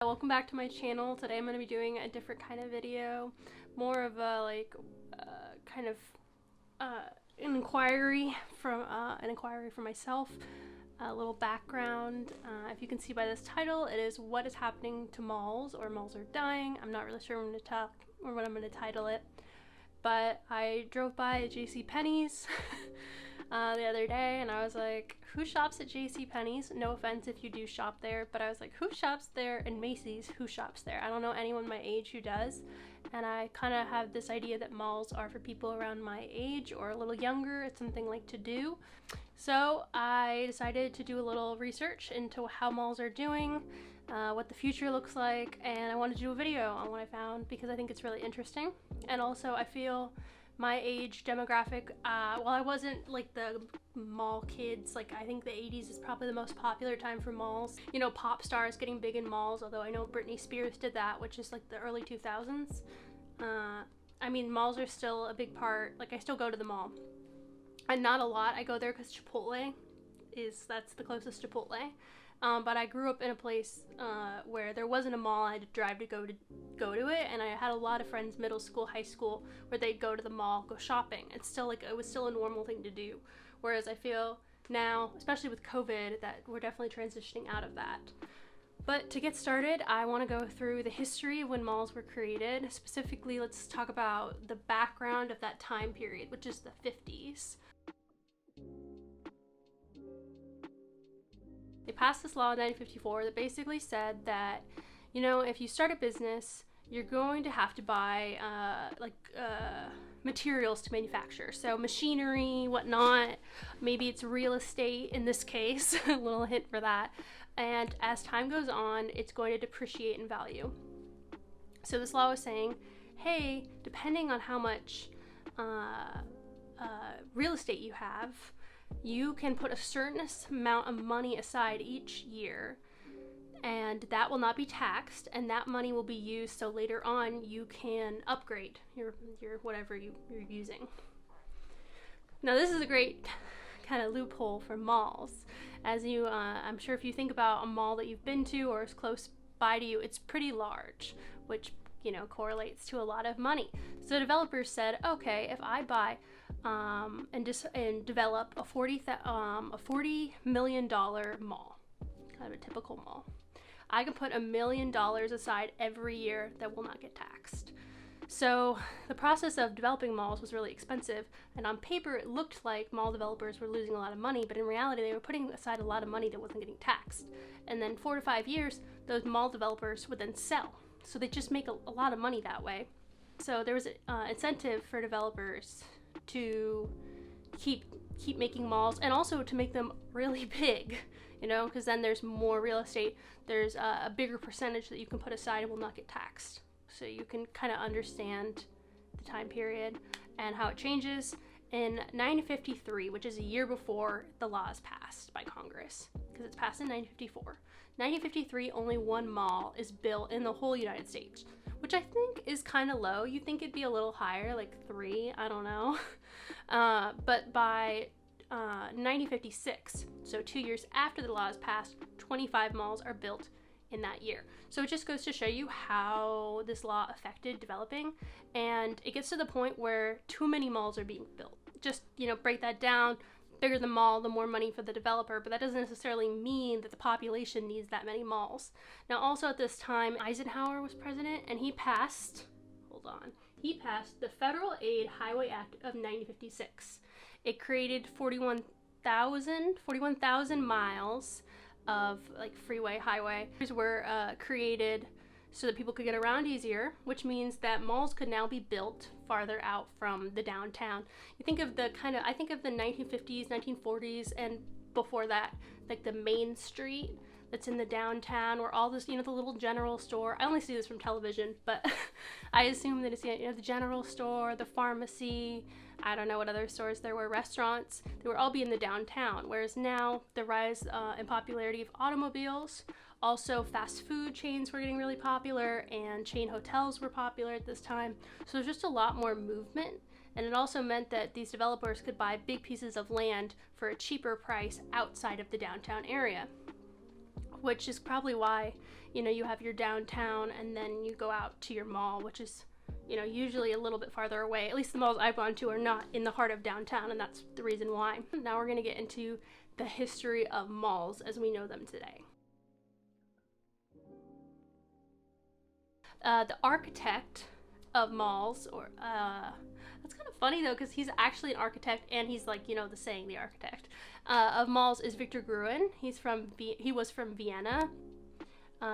Welcome back to my channel. Today I'm going to be doing a different kind of video, more of a kind of an inquiry from myself, a little background. If you can see by this title, it is what is happening to malls, or malls are dying. I'm not really sure what I'm going to title it, but I drove by a JCPenney's the other day and I was like, who shops at JCPenney's? No offense if you do shop there, but I was like, who shops there? And Macy's, who shops there? I don't know anyone my age who does, and I kind of have this idea that malls are for people around my age or a little younger. It's something I like to do. So I decided to do a little research into how malls are doing, what the future looks like, and I wanted to do a video on what I found because I think it's really interesting. And also I feel my age demographic, while I wasn't like the mall kids, like I think the 80s is probably the most popular time for malls. You know, pop stars getting big in malls, although I know Britney Spears did that, which is like the early 2000s. I mean, malls are still a big part. Like, I still go to the mall. And not a lot. I go there because Chipotle that's the closest Chipotle. But I grew up in a place where there wasn't a mall. I had to drive to go to it, and I had a lot of friends, middle school, high school, where they'd go to the mall, go shopping. It's still like, it was still a normal thing to do. Whereas I feel now, especially with COVID, that we're definitely transitioning out of that. But to get started, I want to go through the history of when malls were created. Specifically, let's talk about the background of that time period, which is the 50s. They passed this law in 1954 that basically said that, you know, if you start a business, you're going to have to buy materials to manufacture. So machinery, whatnot, maybe it's real estate in this case, a little hint for that. And as time goes on, it's going to depreciate in value. So this law was saying, hey, depending on how much real estate you have, you can put a certain amount of money aside each year, and that will not be taxed, and that money will be used so later on you can upgrade your whatever you're using. Now this is a great kind of loophole for malls. As you, I'm sure if you think about a mall that you've been to or is close by to you, it's pretty large, which, you know, correlates to a lot of money. So developers said, okay, if I buy and develop a $40 million mall, kind of a typical mall, I can put $1 million aside every year that will not get taxed. So the process of developing malls was really expensive, and on paper it looked like mall developers were losing a lot of money, but in reality they were putting aside a lot of money that wasn't getting taxed. And then 4 to 5 years, those mall developers would then sell. So they just make a lot of money that way. So there was an incentive for developers to keep making malls, and also to make them really big, you know, because then there's more real estate. There's a bigger percentage that you can put aside and will not get taxed. So you can kind of understand the time period and how it changes. In 1953, which is a year before the law is passed by Congress, because it's passed in 1954. 1953, only one mall is built in the whole United States, which I think is kind of low. You think it'd be a little higher, like 3, I don't know. But by 1956, so 2 years after the law is passed, 25 malls are built in that year. So it just goes to show you how this law affected developing, and it gets to the point where too many malls are being built. Just, you know, break that down. Bigger the mall, the more money for the developer, but that doesn't necessarily mean that the population needs that many malls. Now also at this time, Eisenhower was president, and he passed the Federal Aid Highway Act of 1956. It created 41,000 miles of like highway were created so that people could get around easier, which means that malls could now be built farther out from the downtown. You think of I think of the 1950s, 1940s, and before that, like the Main Street that's in the downtown, where all this, you know, the little general store. I only see this from television, but I assume that it's, you know, the general store, the pharmacy, I don't know what other stores there were, restaurants, they would all be in the downtown. Whereas now, the rise in popularity of automobiles, also fast food chains were getting really popular, and chain hotels were popular at this time. So there's just a lot more movement, and it also meant that these developers could buy big pieces of land for a cheaper price outside of the downtown area. which is probably why you know, you have your downtown and then you go out to your mall, which is, you know, usually a little bit farther away. At least the malls I've gone to are not in the heart of downtown, and that's the reason why. Now we're going to get into the history of malls as we know them today. The architect of malls, or that's kind of funny though, because he's actually an architect, and he's like, you know, the saying, the architect of malls is Victor Gruen. He was from Vienna.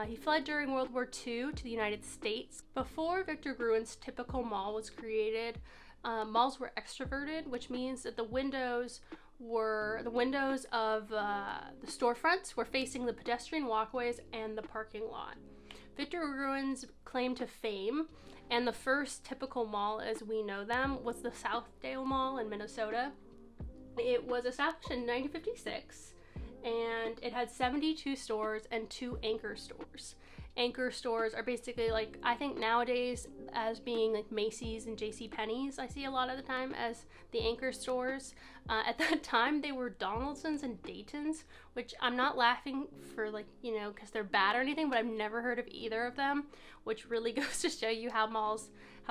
He fled during World War II to the United States. Before Victor Gruen's typical mall was created, malls were extroverted, which means that the windows of the storefronts were facing the pedestrian walkways and the parking lot. Victor Gruen's claim to fame, and the first typical mall as we know them, was the Southdale Mall in Minnesota. It was established in 1956, and it had 72 stores and 2 anchor stores. Anchor stores are basically like, I think nowadays as being like Macy's and JCPenney's, I see a lot of the time as the anchor stores. At that time they were Donaldson's and Dayton's, which I'm not laughing for, like, you know, because they're bad or anything, but I've never heard of either of them, which really goes to show you how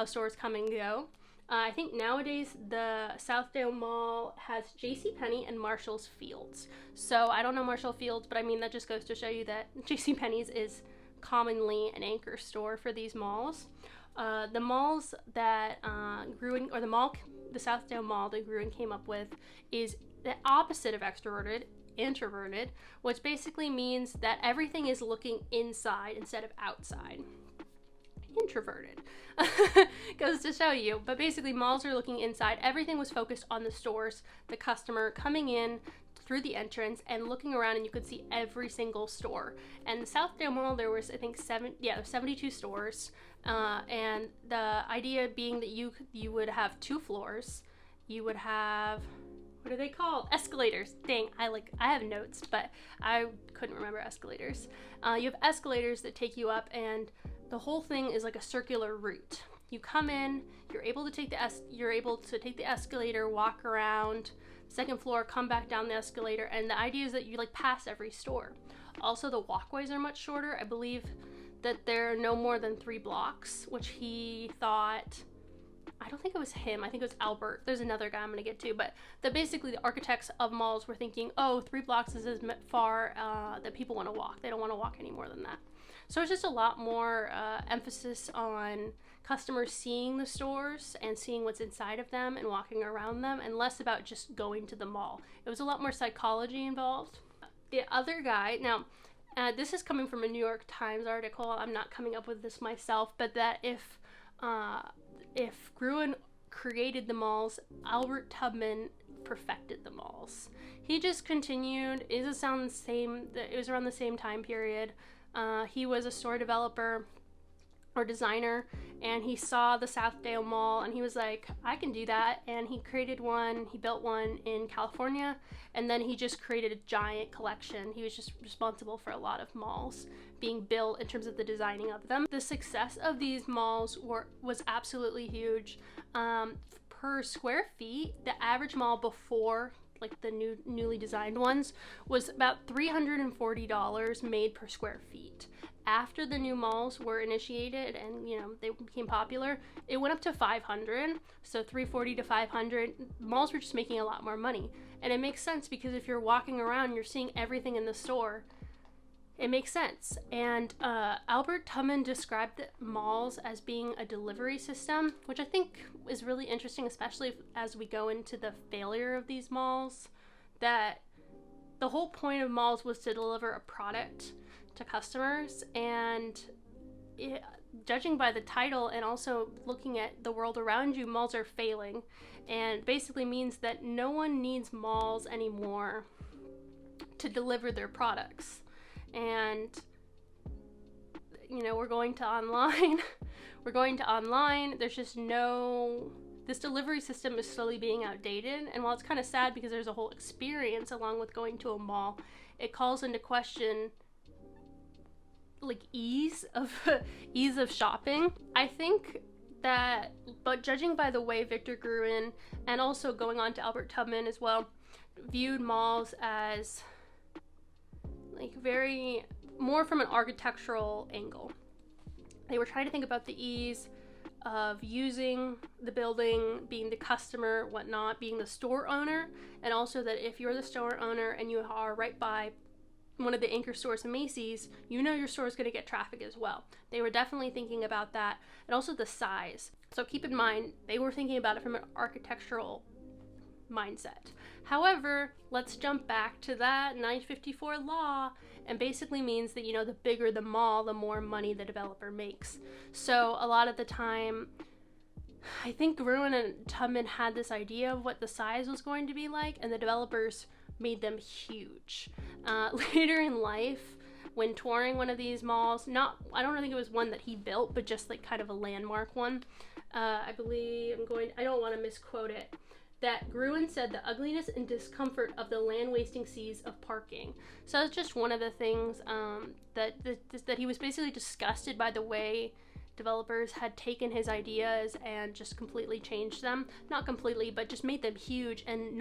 stores come and go. I think nowadays the Southdale Mall has JCPenney and Marshall's Fields. So I don't know Marshall Fields, but I mean, that just goes to show you that JCPenney's is commonly an anchor store for these malls. The malls that the Southdale Mall that Gruen came up with is the opposite of extroverted, introverted, which basically means that everything is looking inside instead of outside. Introverted goes to show you, but basically malls are looking inside. Everything was focused on the stores, the customer coming in through the entrance and looking around, and you could see every single store. And the Southdale Mall, there was, I think, 72 stores, and the idea being that you would have 2 floors. You would have, what are they called? Escalators. Dang, I have notes, but I couldn't remember escalators. You have escalators that take you up, and the whole thing is like a circular route. You come in, you're able to take the escalator, walk around 2nd floor, come back down the escalator, and the idea is that you like pass every store. Also, the walkways are much shorter. I believe that they're no more than 3 blocks, which he thought, I don't think it was him, I think it was Albert. There's another guy I'm going to get to, but that basically the architects of malls were thinking, oh, 3 blocks is as far that people want to walk. They don't want to walk any more than that. So it's just a lot more emphasis on customers seeing the stores and seeing what's inside of them and walking around them, and less about just going to the mall. It was a lot more psychology involved. The other guy, now this is coming from a New York Times article, I'm not coming up with this myself, but that if Gruen created the malls, Albert Tubman perfected the malls. He just continued. It was around the same time period. He was a store developer or designer, and he saw the Southdale Mall, and he was like, I can do that. And he built one in California, and then he just created a giant collection. He was just responsible for a lot of malls being built in terms of the designing of them. The success of these malls was absolutely huge. Per square feet, the average mall before, like the newly designed ones, was about $340 made per square feet. After the new malls were initiated and, you know, they became popular, it went up to $500. So $340 to $500. Malls were just making a lot more money. And it makes sense, because if you're walking around, you're seeing everything in the store. It makes sense. And Albert Tubman described the malls as being a delivery system, which I think is really interesting, especially as we go into the failure of these malls, that the whole point of malls was to deliver a product to customers. And judging by the title and also looking at the world around you, malls are failing, and basically means that no one needs malls anymore to deliver their products. And, you know, we're going to online. There's just this delivery system is slowly being outdated. And while it's kind of sad because there's a whole experience along with going to a mall, it calls into question like ease of shopping. I think that, but judging by the way Victor Gruen, and also going on to Albert Tubman as well, viewed malls as like very more from an architectural angle. They were trying to think about the ease of using the building, being the customer, whatnot, being the store owner, and also that if you're the store owner and you are right by one of the anchor stores in Macy's, you know your store is going to get traffic as well. They were definitely thinking about that, and also the size. So keep in mind, they were thinking about it from an architectural mindset. However, let's jump back to that 954 law, and basically means that, you know, the bigger the mall, the more money the developer makes. So a lot of the time, I think Gruen and Tubman had this idea of what the size was going to be like, and the developers made them huge. Later in life, when touring one of these malls, I don't think it was one that he built, but just like kind of a landmark one, I don't want to misquote it, that Gruen said the ugliness and discomfort of the land-wasting seas of parking. So that's just one of the things that he was basically disgusted by the way developers had taken his ideas and just completely changed them. Not completely, but just made them huge, and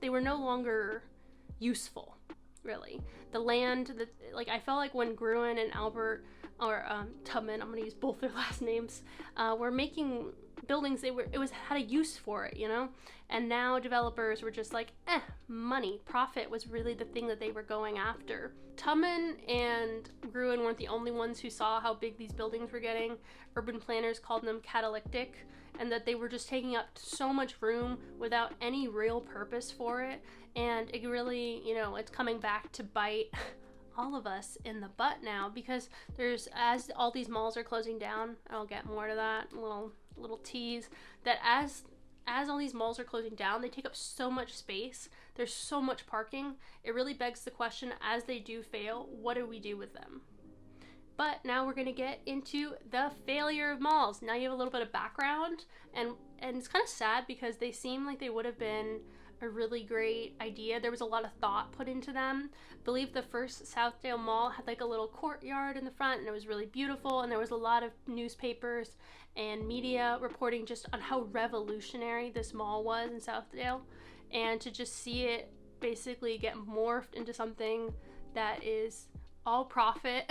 they were no longer useful, really. The land, I felt like when Gruen and Albert, or Tubman, I'm going to use both their last names, were making buildings, had a use for it, you know? And now developers were just like, money, profit was really the thing that they were going after. Tubman and Gruen weren't the only ones who saw how big these buildings were getting. Urban planners called them catalytic, and that they were just taking up so much room without any real purpose for it. And it really, you know, it's coming back to bite all of us in the butt now, because as all these malls are closing down, I'll get more to that, little tease, that as all these malls are closing down, they take up so much space, there's so much parking, it really begs the question, as they do fail, what do we do with them? But now we're going to get into the failure of malls. Now you have a little bit of background, and it's kind of sad because they seem like they would have been a really great idea. There was a lot of thought put into them. I believe the first Southdale Mall had like a little courtyard in the front, and it was really beautiful, and there was a lot of newspapers and media reporting just on how revolutionary this mall was in Southdale, and to just see it basically get morphed into something that is all profit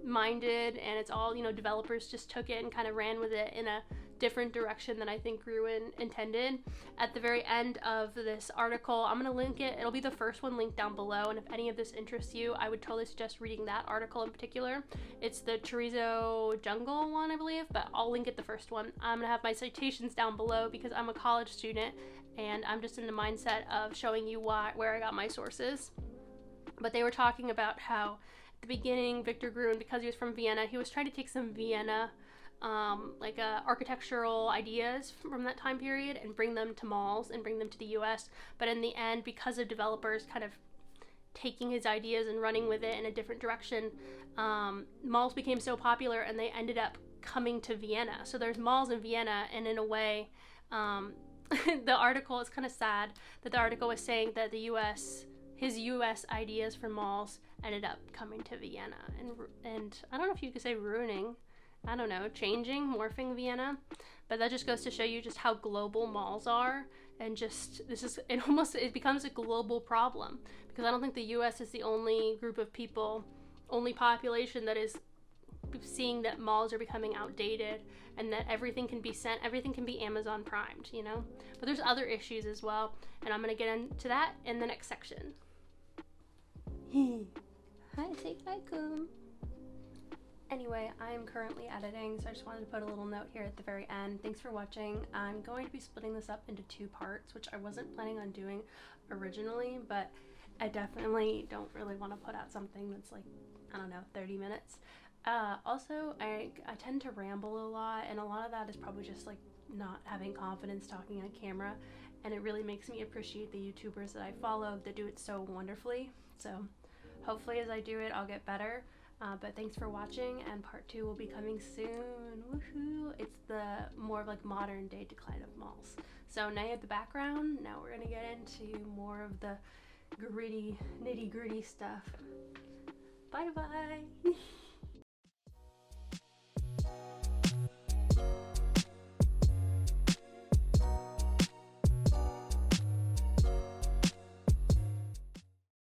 minded, and it's all, you know, developers just took it and kind of ran with it in a different direction than I think Gruen intended. At the very end of this article, I'm going to link it. It'll be the first one linked down below, and if any of this interests you, I would totally suggest reading that article in particular. It's the Chorizo Jungle one, I believe, but I'll link it the first one. I'm going to have my citations down below because I'm a college student, and I'm just in the mindset of showing you where I got my sources. But they were talking about how at the beginning, Victor Gruen, because he was from Vienna, he was trying to take some Vienna architectural ideas from that time period and bring them to malls and bring them to the US. But in the end, because of developers kind of taking his ideas and running with it in a different direction, malls became so popular and they ended up coming to Vienna. So there's malls in Vienna, and in a way, the article is kind of sad that the article was saying that his US ideas for malls ended up coming to Vienna, and I don't know if you could say ruining, I don't know, morphing Vienna, but that just goes to show you just how global malls are, and just it becomes a global problem, because I don't think the US is the only group of people, only population that is seeing that malls are becoming outdated and that everything can be Amazon primed, you know? But there's other issues as well, and I'm going to get into that in the next section. Hi, say hi, Coom. Anyway, I'm currently editing, so I just wanted to put a little note here at the very end. Thanks for watching. I'm going to be splitting this up into 2 parts, which I wasn't planning on doing originally, but I definitely don't really want to put out something that's like, I don't know, 30 minutes. Also, I tend to ramble a lot, and a lot of that is probably just like not having confidence talking on camera, and it really makes me appreciate the YouTubers that I follow that do it so wonderfully. So hopefully as I do it, I'll get better. But thanks for watching, and part 2 will be coming soon. Woohoo! It's the more of like modern day decline of malls. So now you have the background, now we're gonna get into more of the nitty gritty stuff. Bye bye!